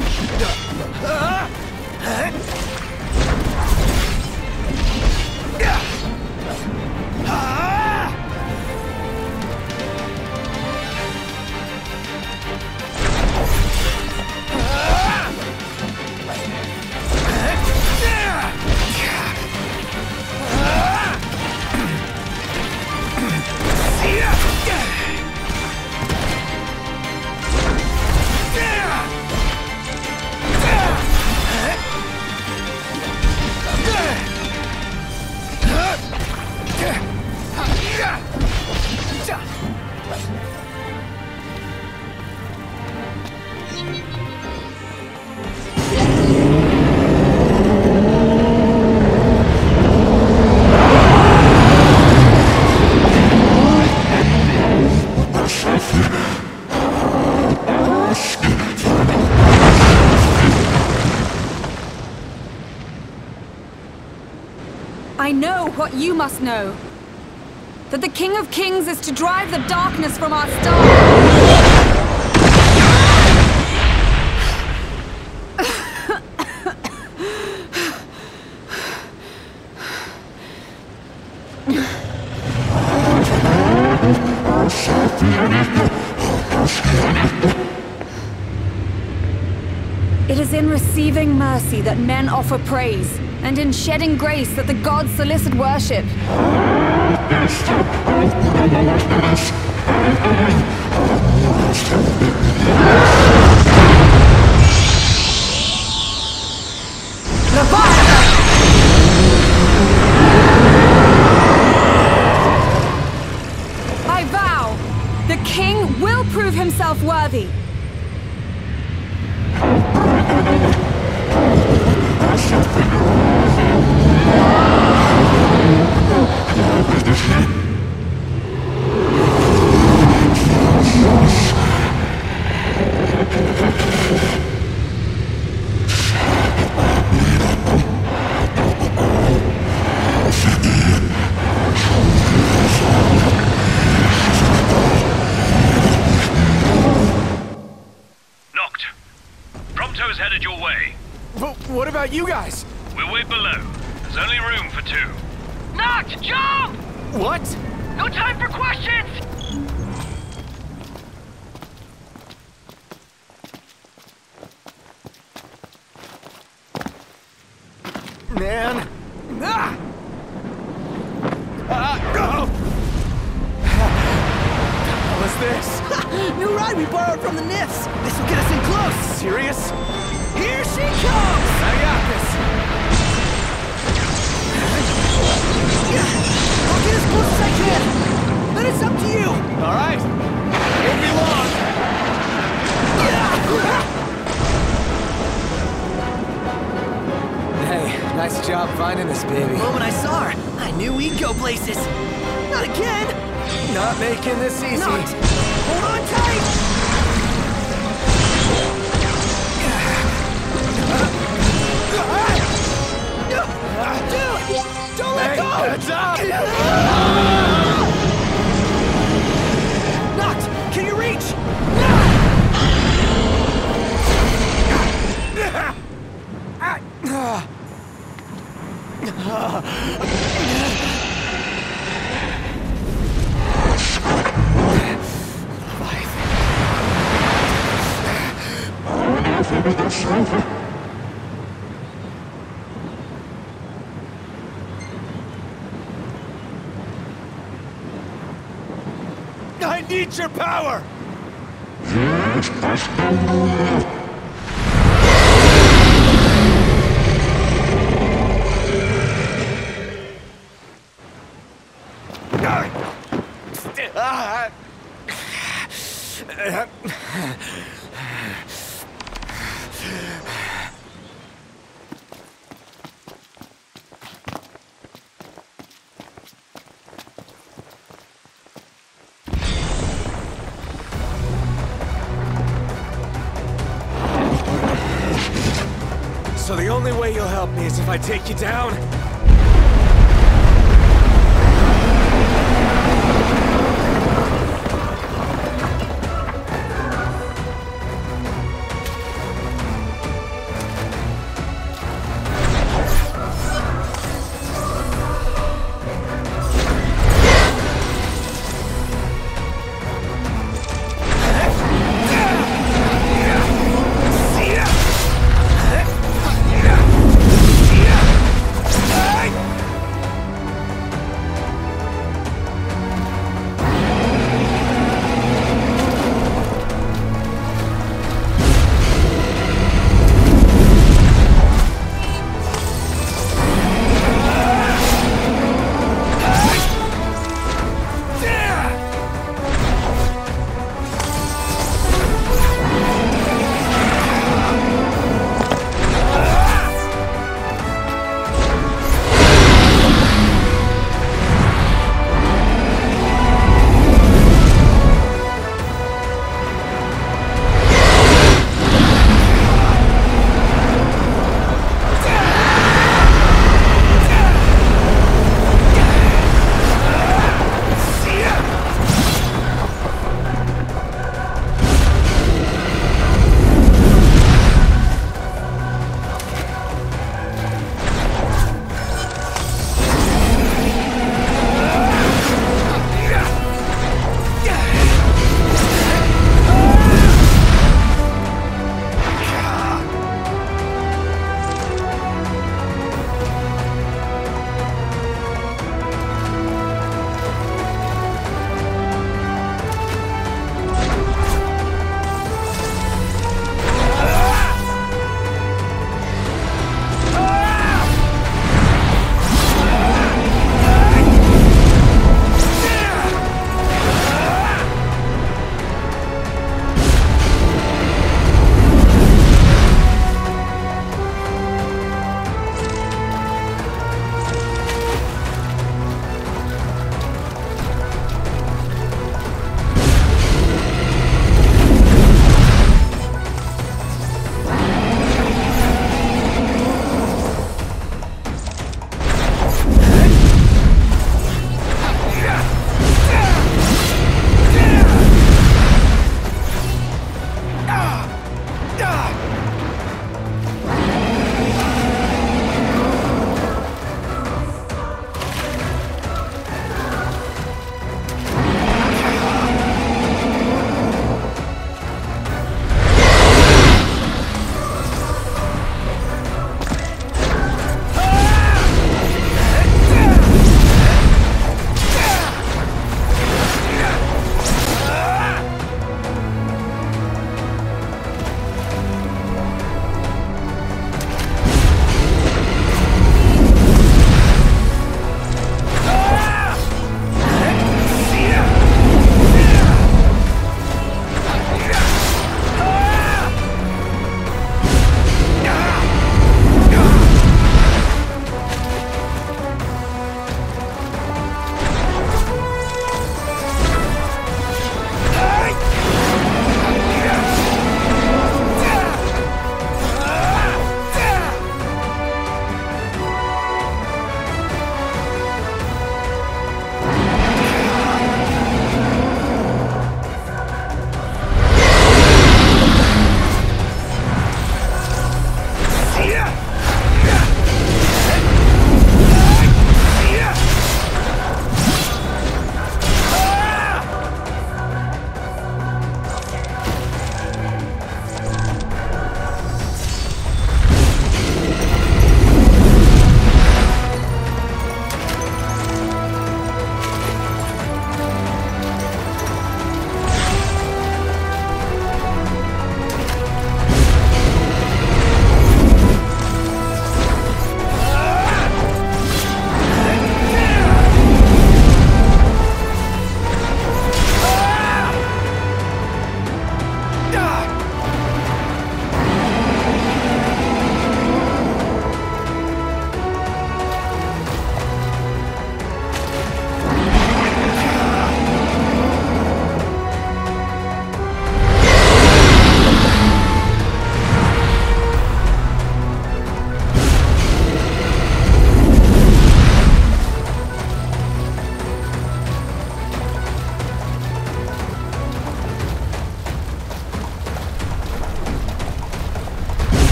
I know what you must know. That the King of Kings is to drive the darkness from our star. It is in receiving mercy that men offer praise, and in shedding grace that the gods solicit worship. I vow, the king will prove himself worthy. Noct. Prompto's headed your way. But what about you guys? We'll wait below. There's only room for two. Noct, jump! What? No time for questions! Man. Ah! What's this? New ride we borrowed from the Nifs. This will get us in close. Serious? Here she comes! I got this. I'll get as close as I can. Then it's up to you. All right. Won't be long. Hey, nice job finding this baby. The moment I saw her, I knew we'd go places. Not again! Not making this easy. Hold on tight! Dude! Don't let go! Heads up! Noct, can you reach? I need your power! So the only way you'll help me is if I take you down?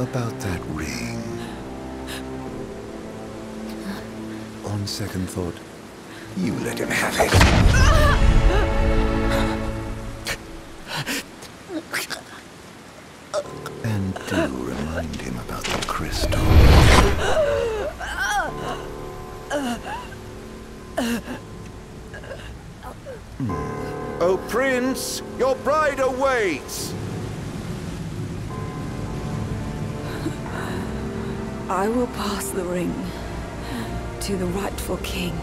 about that ring? On second thought, you let him have it. And do remind him about the crystal. Oh, Prince, your bride awaits! I will pass the ring to the rightful king.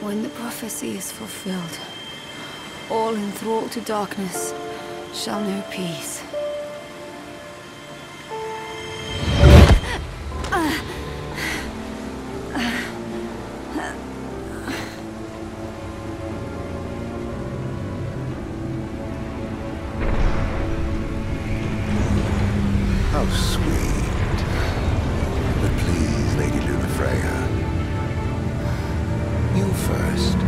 When the prophecy is fulfilled, all enthralled to darkness shall know peace. How sweet. But please, Lady Lunafreya, you first.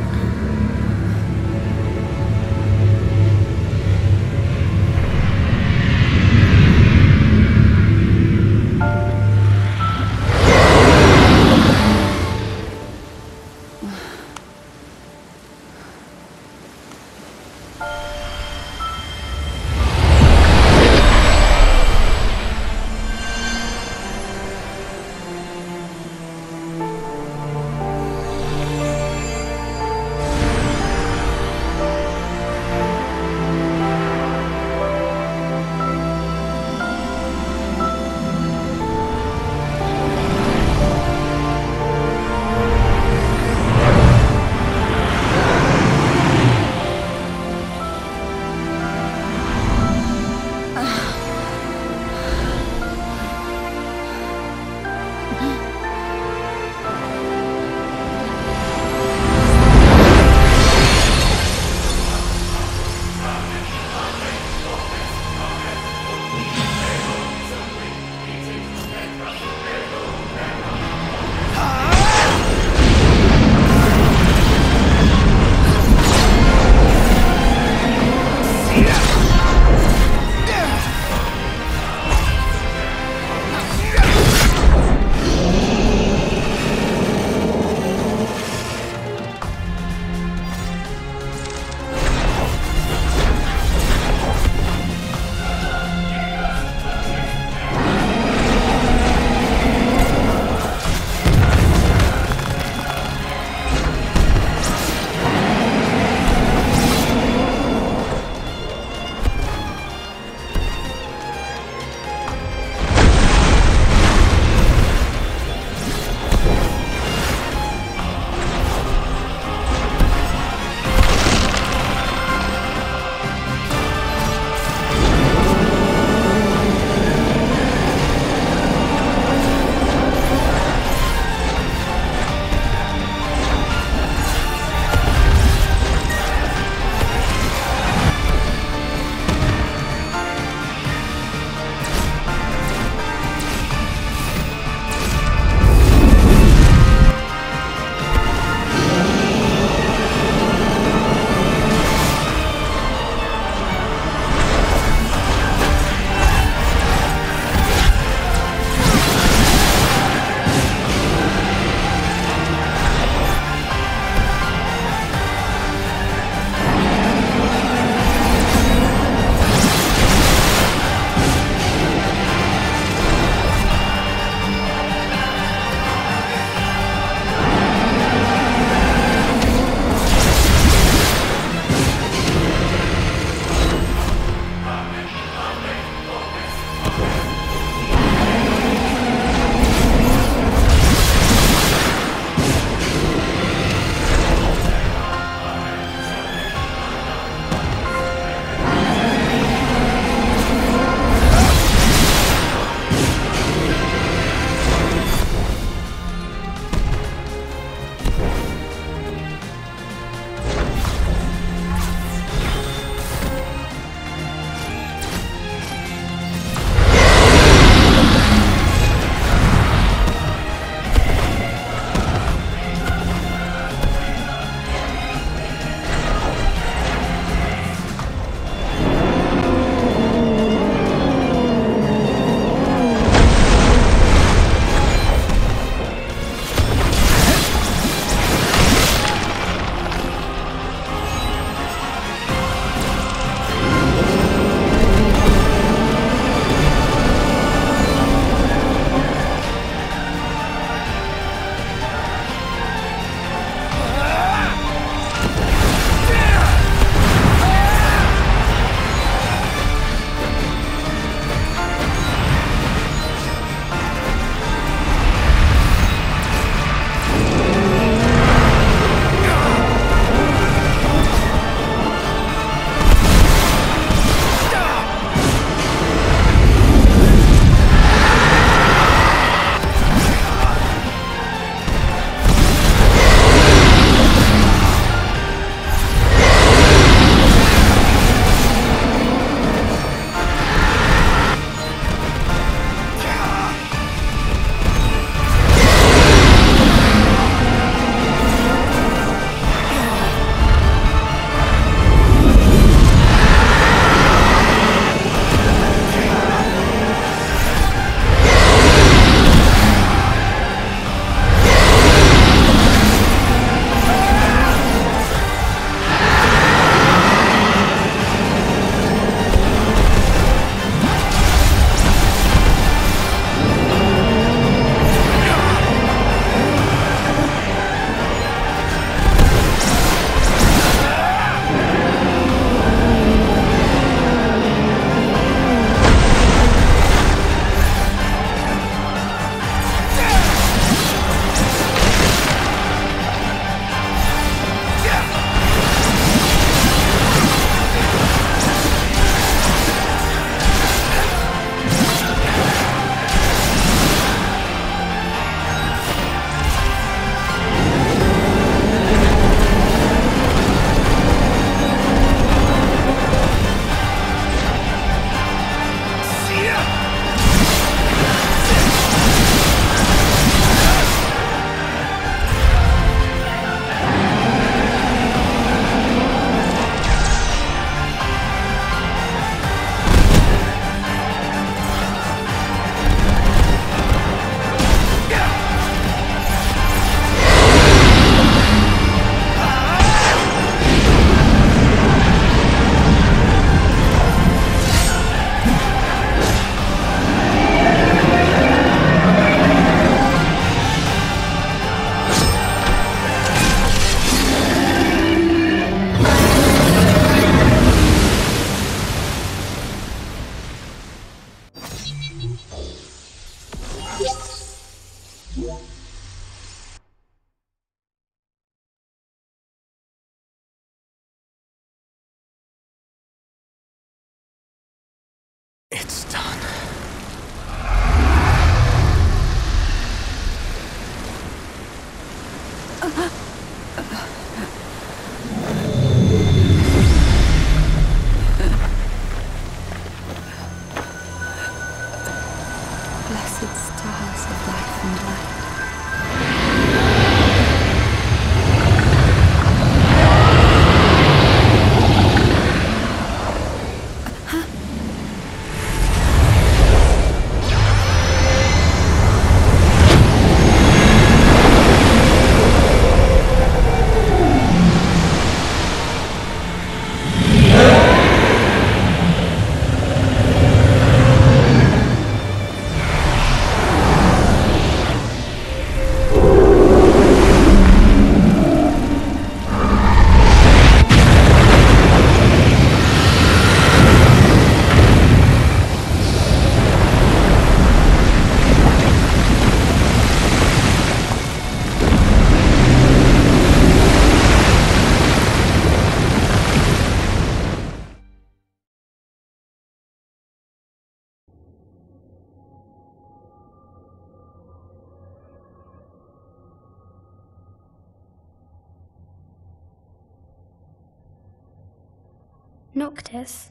Noctis?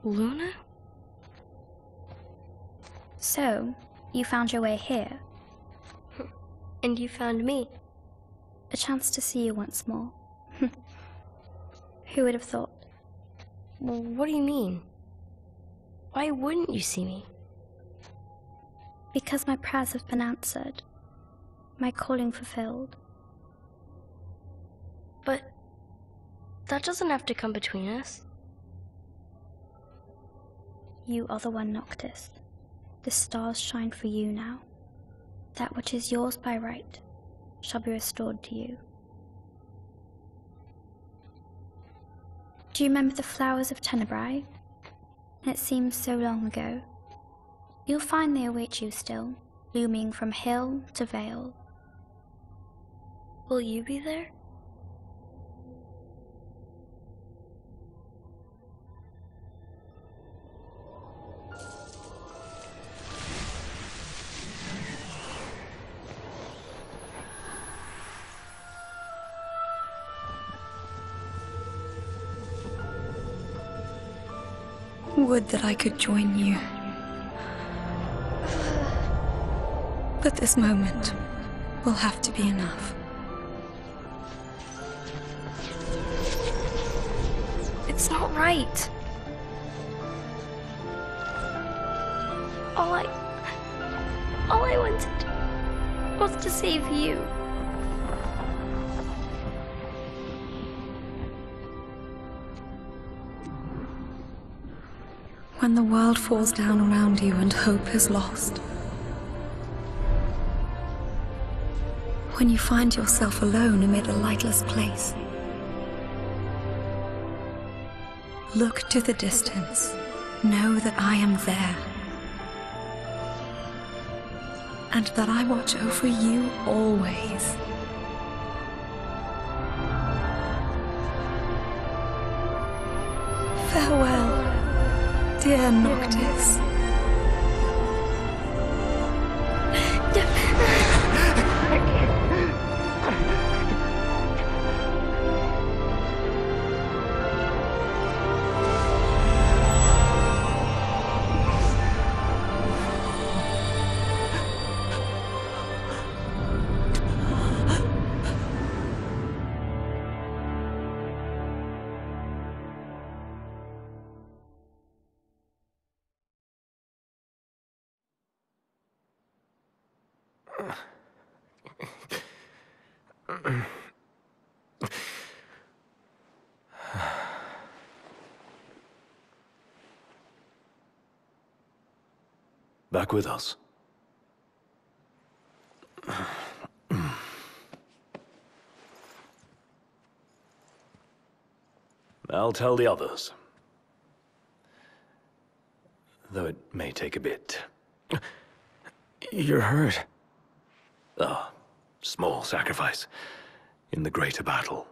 Luna? So, you found your way here. And you found me. A chance to see you once more. Who would have thought? Well, what do you mean? Why wouldn't you see me? Because my prayers have been answered. My calling fulfilled. But that doesn't have to come between us. You are the one, Noctis. The stars shine for you now. That which is yours by right shall be restored to you. Do you remember the flowers of Tenebrae? It seems so long ago. You'll find they await you still, blooming from hill to vale. Will you be there? Would that I could join you. But this moment will have to be enough. It's not right. All I wanted was to save you. When the world falls down around you and hope is lost. When you find yourself alone amid a lightless place. Look to the distance. Know that I am there. And that I watch over you always. Farewell, dear Noctis. Back with us. I'll tell the others. Though it may take a bit. You're hurt. Ah, small sacrifice in the greater battle.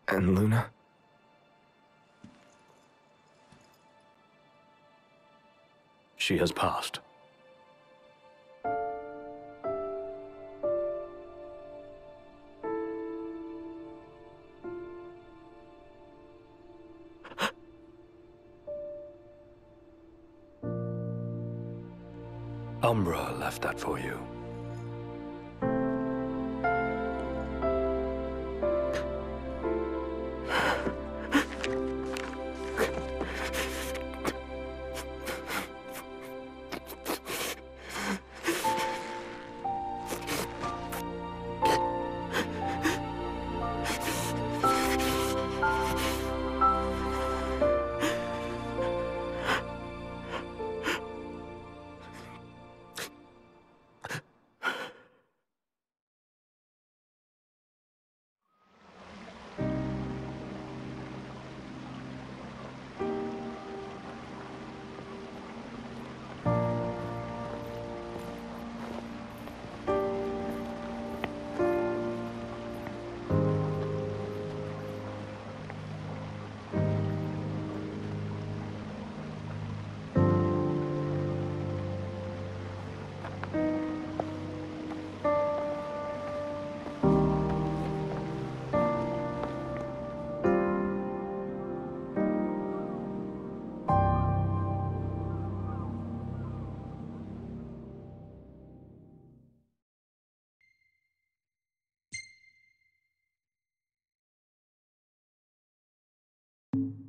And Luna? She has passed. Umbra left that for you. you.